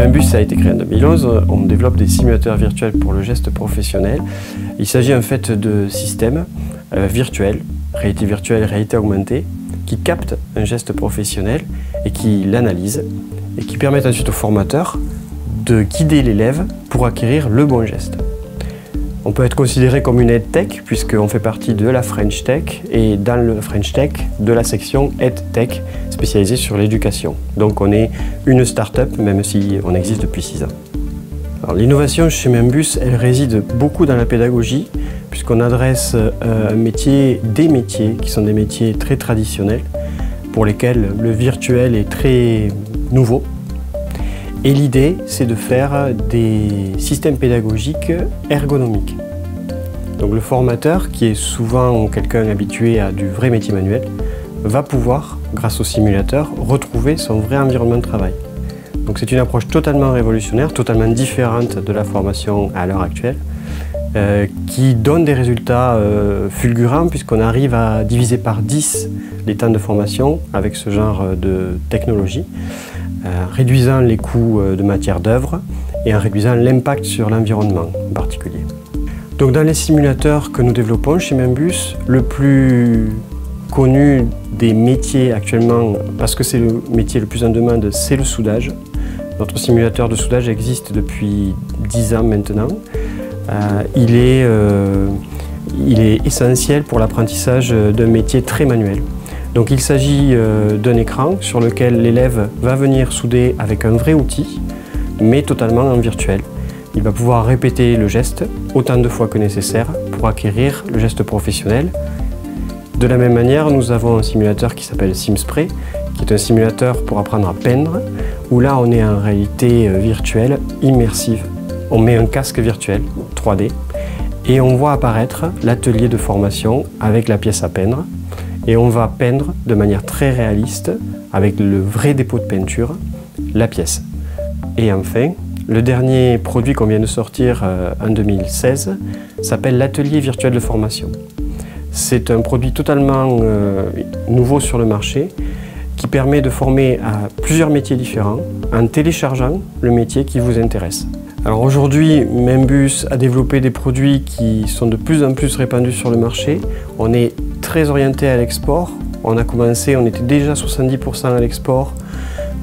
Membus a été créé en 2011, on développe des simulateurs virtuels pour le geste professionnel. Il s'agit en fait de systèmes virtuels, réalité augmentée, qui captent un geste professionnel et qui l'analysent et qui permettent ensuite au formateur de guider l'élève pour acquérir le bon geste. On peut être considéré comme une EdTech puisqu'on fait partie de la French Tech et dans le French Tech de la section EdTech spécialisée sur l'éducation. Donc on est une start-up même si on existe depuis 6 ans. L'innovation chez Membus, elle réside beaucoup dans la pédagogie puisqu'on adresse des métiers qui sont des métiers très traditionnels pour lesquels le virtuel est très nouveau. Et l'idée, c'est de faire des systèmes pédagogiques ergonomiques. Donc le formateur, qui est souvent quelqu'un habitué à du vrai métier manuel, va pouvoir, grâce au simulateur, retrouver son vrai environnement de travail. Donc c'est une approche totalement révolutionnaire, totalement différente de la formation à l'heure actuelle, qui donne des résultats fulgurants puisqu'on arrive à diviser par 10 les temps de formation avec ce genre de technologie. Réduisant les coûts de matière d'œuvre et en réduisant l'impact sur l'environnement en particulier. Donc dans les simulateurs que nous développons chez Membus, le plus connu des métiers actuellement, parce que c'est le métier le plus en demande, c'est le soudage. Notre simulateur de soudage existe depuis 10 ans maintenant. Il est essentiel pour l'apprentissage d'un métier très manuel. Donc il s'agit d'un écran sur lequel l'élève va venir souder avec un vrai outil, mais totalement en virtuel. Il va pouvoir répéter le geste autant de fois que nécessaire pour acquérir le geste professionnel. De la même manière, nous avons un simulateur qui s'appelle SimSpray, qui est un simulateur pour apprendre à peindre, où là on est en réalité virtuelle, immersive. On met un casque virtuel 3D et on voit apparaître l'atelier de formation avec la pièce à peindre. Et on va peindre de manière très réaliste, avec le vrai dépôt de peinture, la pièce. Et enfin, le dernier produit qu'on vient de sortir en 2016 s'appelle l'atelier virtuel de formation. C'est un produit totalement nouveau sur le marché qui permet de former à plusieurs métiers différents en téléchargeant le métier qui vous intéresse. Alors aujourd'hui, Membus a développé des produits qui sont de plus en plus répandus sur le marché. On est très orienté à l'export. On était déjà 70% à l'export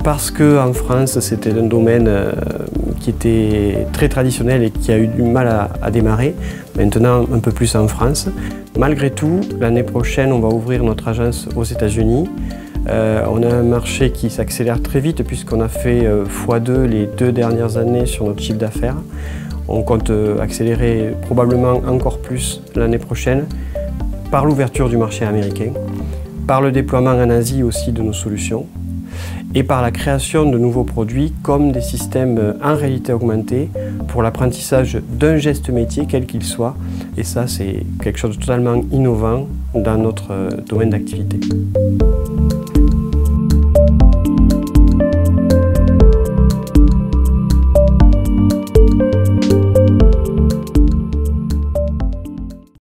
parce qu'en France, c'était un domaine qui était très traditionnel et qui a eu du mal à démarrer. Maintenant, un peu plus en France. Malgré tout, l'année prochaine, on va ouvrir notre agence aux États-Unis. On a un marché qui s'accélère très vite puisqu'on a fait x2 les 2 dernières années sur notre chiffre d'affaires. On compte accélérer probablement encore plus l'année prochaine par l'ouverture du marché américain, par le déploiement en Asie aussi de nos solutions et par la création de nouveaux produits comme des systèmes en réalité augmentée pour l'apprentissage d'un geste métier quel qu'il soit. Et ça, c'est quelque chose de totalement innovant dans notre domaine d'activité.